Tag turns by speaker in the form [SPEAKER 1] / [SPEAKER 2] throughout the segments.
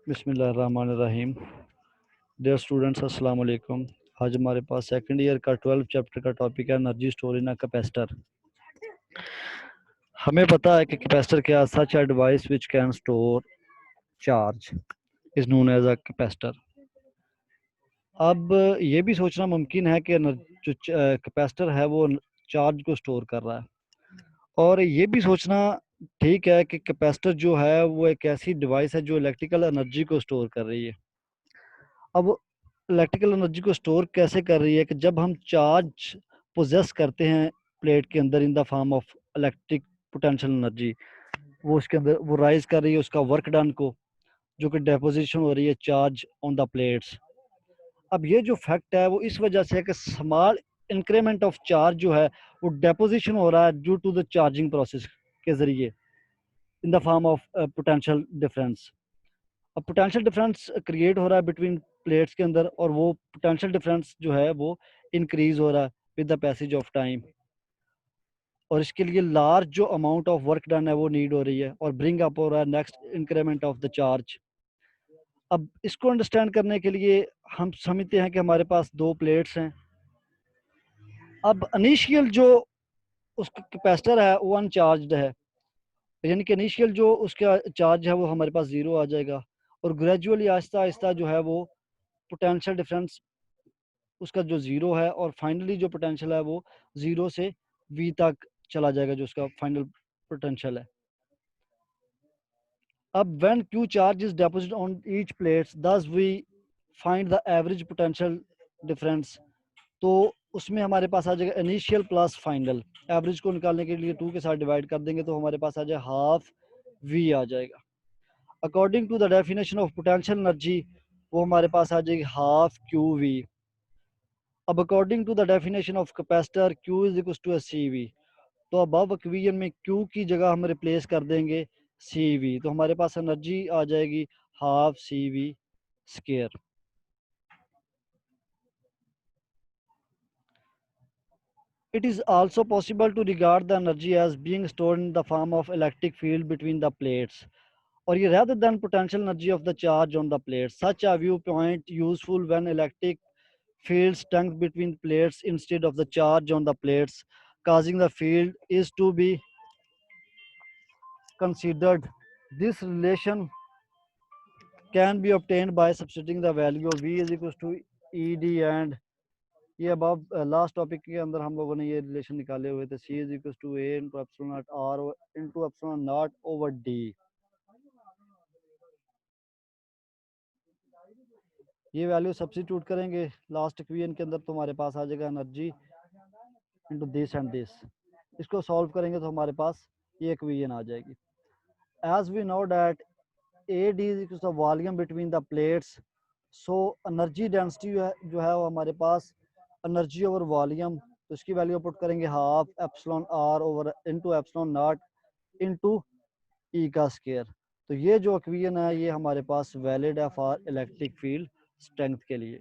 [SPEAKER 1] बिस्मिल्लाहिर्रहमानिर्रहीम। Dear students, अस्सलाम वालेकुम। आज हमारे पास सेकंड ईयर का 12 चैप्टर का टॉपिक है energy store in a capacitor. हमें पता है कि कैपेसिटर क्या, such a device which can store charge is known as a capacitor. अब ये भी सोचना मुमकिन है कि जो कैपेसिटर है वो चार्ज को स्टोर कर रहा है, और ये भी सोचना ठीक है कि कैपेसिटर जो है वो एक ऐसी डिवाइस है जो इलेक्ट्रिकल एनर्जी को स्टोर कर रही है। अब इलेक्ट्रिकल एनर्जी को स्टोर कैसे कर रही है कि जब हम चार्ज पोजेस करते हैं प्लेट के अंदर इन the form of electric potential energy, वो उसके अंदर वो राइज कर रही है उसका वर्क डन को, जो कि डेपोजिशन हो रही है चार्ज ऑन द प्लेट्स। अब ये जो फैक्ट है वो इस वजह से है कि स्मॉल इंक्रीमेंट ऑफ चार्ज जो है वो डेपोजिशन हो रहा है due to the charging process के जरिए in the form of potential difference. अब पोटेंशियल डिफरेंस क्रिएट हो रहा है बिटवीन प्लेट्स के अंदर, और वो पोटेंशियल डिफरेंस जो है वो इंक्रीज हो रहा है with the passage of time, और इसके लिए लार्ज जो अमाउंट ऑफ वर्क डन है वो नीड हो रही है और ब्रिंग अप हो रहा है next increment of the charge. अब इसको अंडरस्टैंड करने के लिए हम समझते हैं कि हमारे पास दो प्लेट्स हैं। अब इनिशियल जो उसका कैपेसिटर है वो अनचार्ज्ड है, यानी कि इनिशियल जो उसका चार्ज है वो हमारे पास ज़ीरो आ जाएगा, और ग्रेजुअली आहिस्ता आहिस्ता जो है वो पोटेंशियल डिफरेंस उसका जो ज़ीरो है, और फाइनली जो पोटेंशियल है वो ज़ीरो से वी तक चला जाएगा, जो उसका फाइनल पोटेंशियल है। अब when Q charge is deposit on each plates thus we find the average potential difference. तो उसमें हमारे पास आ जाएगा इनिशियल प्लस फाइनल। एवरेज को निकालने के लिए टू के साथ डिवाइड कर देंगे तो हमारे पास आ जाए हाफ वी आ जाएगा। According to the definition of potential energy वो हमारे पास आ जाएगी हाफ क्यू वी। अब according to the definition of capacitor Q is equal to CV, तो अब इक्वेशन में Q की जगह हम रिप्लेस कर देंगे CV, तो हमारे पास एनर्जी आ जाएगी half CV square. It is also possible to regard the energy as being stored in the form of electric field between the plates, or rather than potential energy of the charge on the plates. Such a viewpoint useful when electric field strength between plates instead of the charge on the plates causing the field is to be considered. This relation can be obtained by substituting the value of V is equals to ED, and ये अब last topic के अंदर हम लोगों ने ये relation निकाले हुए थे, C is equal to A into epsilon not R into epsilon not over D। ये वैल्यू सब्स्टिट्यूट करेंगे लास्ट इक्वेशन के अंदर तो हमारे पास आ जाएगा energy into this and this. इसको सॉल्व करेंगे तो हमारे पास ये इक्वेशन आ जाएगी। As we know that AD is equal to volume between the plates, so energy density जो है वो हमारे पास एनर्जी ओवर वॉल्यूम, तो इसकी वैल्यू पुट करेंगे half epsilon R over into epsilon not into E का स्केयर। तो ये जो इक्वेशन है ये हमारे पास वैलिड है फॉर इलेक्ट्रिक फील्ड स्ट्रेंथ के लिए।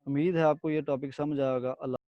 [SPEAKER 1] उम्मीद है आपको ये टॉपिक समझ आएगा। अल्लाह